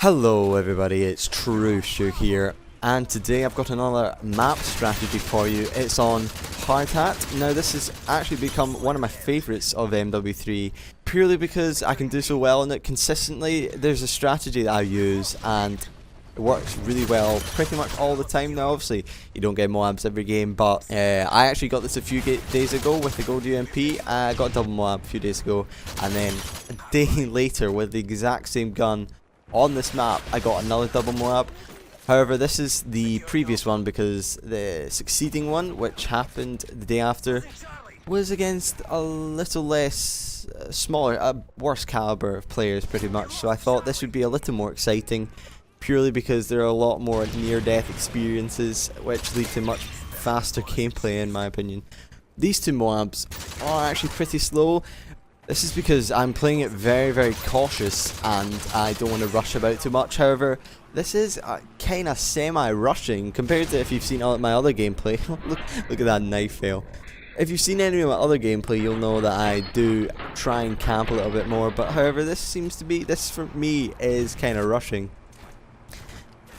Hello everybody, it's True here, and today I've got another map strategy for you. It's on Hardhat. Now this has actually become one of my favourites of MW3, purely because I can do so well in it consistently. There's a strategy that I use and it works really well pretty much all the time. Now obviously you don't get MOABs every game, but I actually got this a few days ago with the gold UMP. I got a double MOAB a few days ago, and then a day later with the exact same gun on this map I got another double MOAB. However, this is the previous one because the succeeding one, which happened the day after, was against a little less smaller, a worse caliber of players pretty much. So I thought this would be a little more exciting, purely because there are a lot more near-death experiences which lead to much faster gameplay in my opinion. These two MOABs are actually pretty slow. This is because I'm playing it very cautious and I don't want to rush about too much. However, this is kind of semi-rushing compared to if you've seen my other gameplay. look at that knife fail. If you've seen any of my other gameplay, you'll know that I do try and camp a little bit more. But however, this for me is kind of rushing.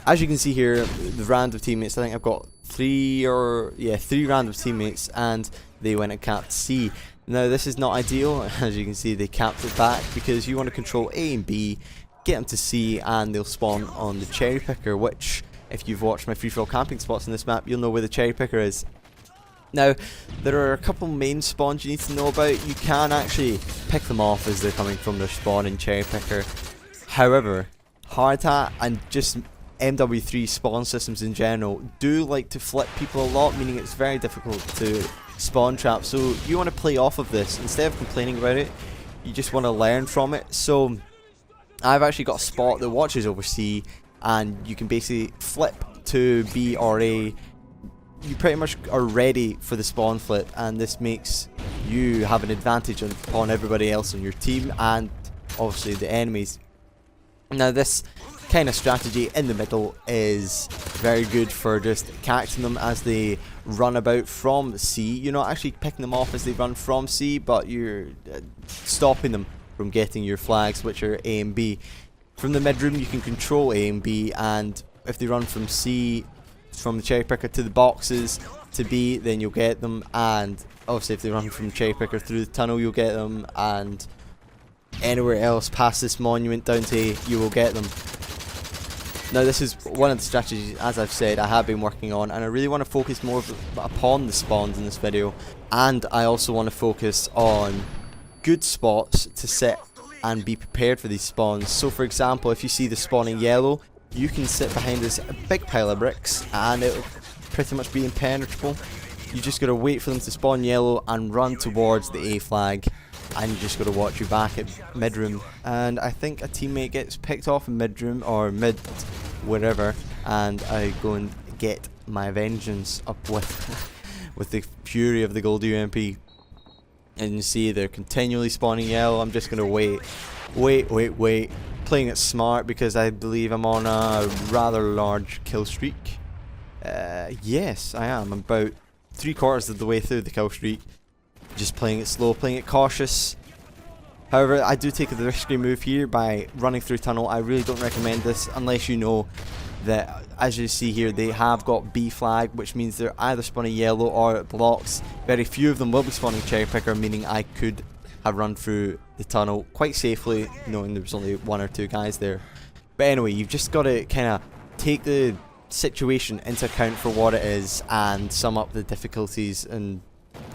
As you can see here, the random teammates, I think I've got three random teammates, and they went and capped C. Now this is not ideal. As you can see, they capped it back because you want to control A and B, get them to C, and they'll spawn on the cherry picker, which if you've watched my free-for-all camping spots in this map, you'll know where the cherry picker is. Now there are a couple main spawns you need to know about. You can actually pick them off as they're coming from their spawn in cherry picker. However, Hardhat and just MW3 spawn systems in general do like to flip people a lot, meaning it's very difficult to spawn trap. So you want to play off of this instead of complaining about it. You just want to learn from it. So I've actually got a spot that watches over C, and you can basically flip to B or A. You pretty much are ready for the spawn flip, and this makes you have an advantage upon everybody else on your team and obviously the enemies. Now this kind of strategy in the middle is very good for just catching them as they run about from C. You're not actually picking them off as they run from C, but you're stopping them from getting your flags, which are A and B. From the mid room you can control A and B, and if they run from C, from the cherry picker to the boxes to B, then you'll get them, and obviously if they run from cherry picker through the tunnel you'll get them, and anywhere else past this monument down to A you will get them. Now this is one of the strategies, as I've said, I have been working on, and I really want to focus more upon the spawns in this video, and I also want to focus on good spots to sit and be prepared for these spawns. So for example, if you see the spawn in yellow, you can sit behind this big pile of bricks and it'll pretty much be impenetrable. You just gotta wait for them to spawn yellow and run towards the A flag, and you just gotta watch your back at mid room. And I think a teammate gets picked off in mid room or mid wherever, and I go and get my vengeance up with the fury of the gold UMP. And you see they're continually spawning yellow. I'm just gonna wait, playing it smart because I believe I'm on a rather large kill streak. Yes, I am. I'm about 3/4 of the way through the kill streak. Just playing it slow, playing it cautious. However, I do take the risky move here by running through tunnel. I really don't recommend this unless you know that, as you see here, they have got B flag, which means they're either spawning yellow or it blocks. Very few of them will be spawning cherry picker, meaning I could have run through the tunnel quite safely, knowing there was only one or two guys there. But anyway, you've just got to kind of take the situation into account for what it is and sum up the difficulties and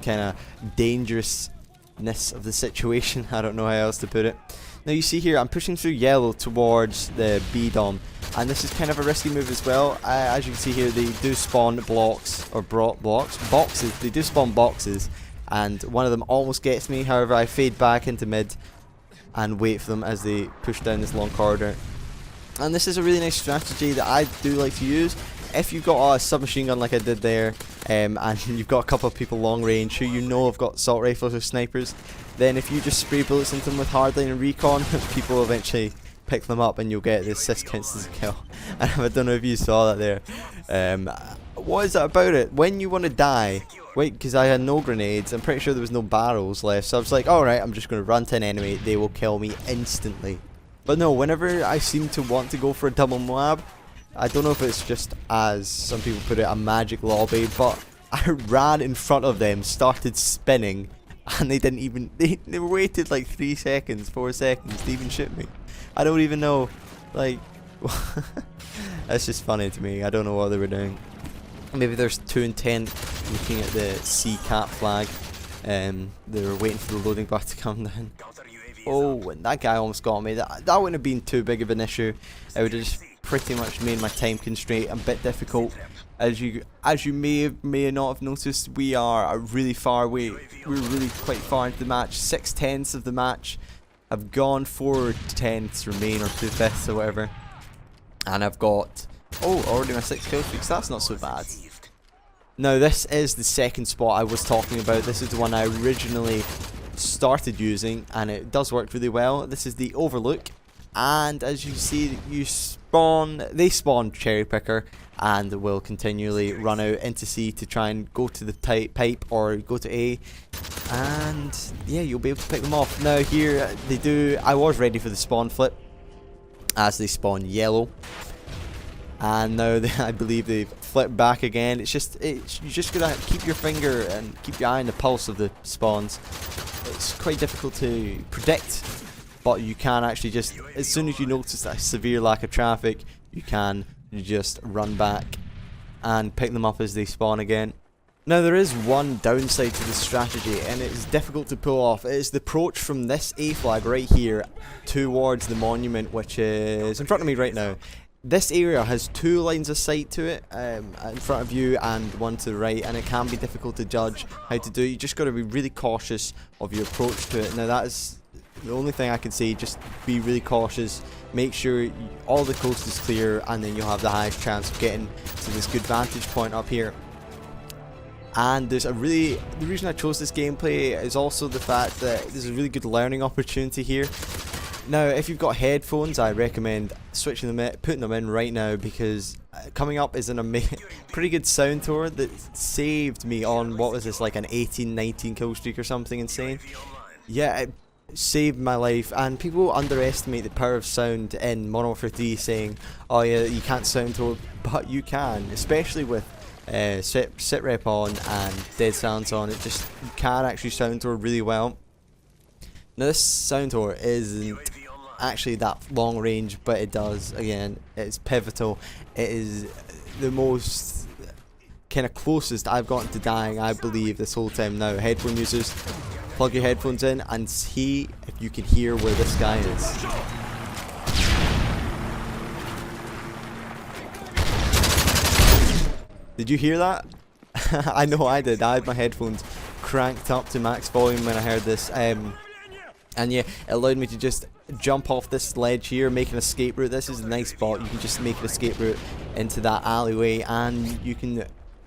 kind of dangerousness of the situation. I don't know how else to put it. Now you see here I'm pushing through yellow towards the B dom, and this is kind of a risky move as well. As you can see here, they do spawn boxes. They do spawn boxes, and one of them almost gets me. However, I fade back into mid and wait for them as they push down this long corridor. And this is a really nice strategy that I do like to use. If you've got a submachine gun like I did there, and you've got a couple of people long range who you know have got assault rifles or snipers, then if you just spray bullets into them with hardline and recon, people will eventually pick them up and you'll get the assist counts as a kill. And I don't know if you saw that there. What is that about it? When you want to die, wait, because I had no grenades, I'm pretty sure there was no barrels left, so I was like, alright, I'm just going to run to an enemy, they will kill me instantly. But no, whenever I seem to want to go for a double MOAB, I don't know if it's just, as some people put it, a magic lobby, but I ran in front of them, started spinning, and they didn't even, they waited like 3 seconds, 4 seconds to even shoot me. I don't even know, like, that's just funny to me. I don't know what they were doing. Maybe there's too intent looking at the sea cat flag. They were waiting for the loading bar to come down. Oh, and that guy almost got me. That wouldn't have been too big of an issue. It would have just pretty much made my time constraint a bit difficult. As you may not have noticed, we are really far away. We're really quite far into the match. 6/10 of the match have gone. 4/10 remain, or 2/5 or whatever. And I've got, oh, already my 6 kill streaks. That's not so bad. Now this is the second spot I was talking about. This is the one I originally started using, and it does work really well. This is the Overlook, and as you see, they spawn cherry picker and will continually run out into C to try and go to the pipe or go to A, and yeah, you'll be able to pick them off. Now here they do, I was ready for the spawn flip as they spawn yellow, and now I believe they've flipped back again. You just gotta keep your finger and keep your eye on the pulse of the spawns. It's quite difficult to predict, but you can actually just, as soon as you notice a severe lack of traffic, you can just run back and pick them up as they spawn again. Now there is one downside to this strategy, and it's difficult to pull off. It is the approach from this A flag right here towards the monument, which is in front of me right now. This area has 2 lines of sight to it, in front of you and one to the right, and it can be difficult to judge how to do it. You just got to be really cautious of your approach to it. Now that is the only thing I can say, just be really cautious, make sure all the coast is clear, and then you'll have the highest chance of getting to this good vantage point up here. And the reason I chose this gameplay is also the fact that there's a really good learning opportunity here. Now, if you've got headphones, I recommend switching them in, putting them in right now, because coming up is an pretty good sound tour that saved me on, what was this, like an 18-19 kill streak or something insane. Yeah, it saved my life, and people underestimate the power of sound in Modern Warfare 3, saying, oh yeah, you can't sound tour, but you can, especially with sit rep on and dead silence on. You can actually sound tour really well. Now this sound tour isn't actually that long range, but it does, again, it's pivotal. It is the most kind of closest I've gotten to dying, I believe, this whole time now. Headphone users, plug your headphones in and see if you can hear where this guy is. Did you hear that? I know I did. I had my headphones cranked up to max volume when I heard this. And yeah, it allowed me to just jump off this ledge here, make an escape route. This is a nice spot. You can just make an escape route into that alleyway, and you can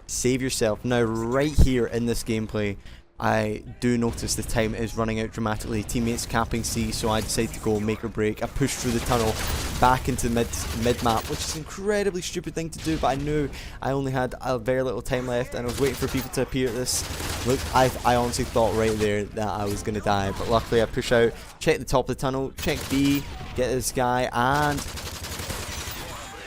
save yourself. Now, right here in this gameplay, I do notice the time is running out dramatically. Teammates capping C, so I decide to go make or break. I push through the tunnel back into mid map, which is an incredibly stupid thing to do, but I knew I only had a very little time left, and I was waiting for people to appear at this. Look, I honestly thought right there that I was gonna die, but luckily I push out, check the top of the tunnel, check B, get this guy, and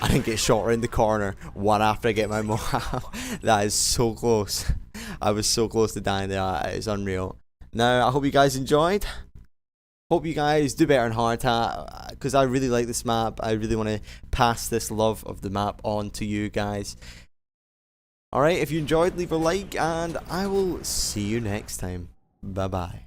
I didn't get shot right in the corner one after I get my MOAB. That is so close. I was so close to dying there. It's unreal. Now, I hope you guys enjoyed. Hope you guys do better in Hardhat, because I really like this map. I really want to pass this love of the map on to you guys. Alright, if you enjoyed, leave a like, and I will see you next time. Bye bye.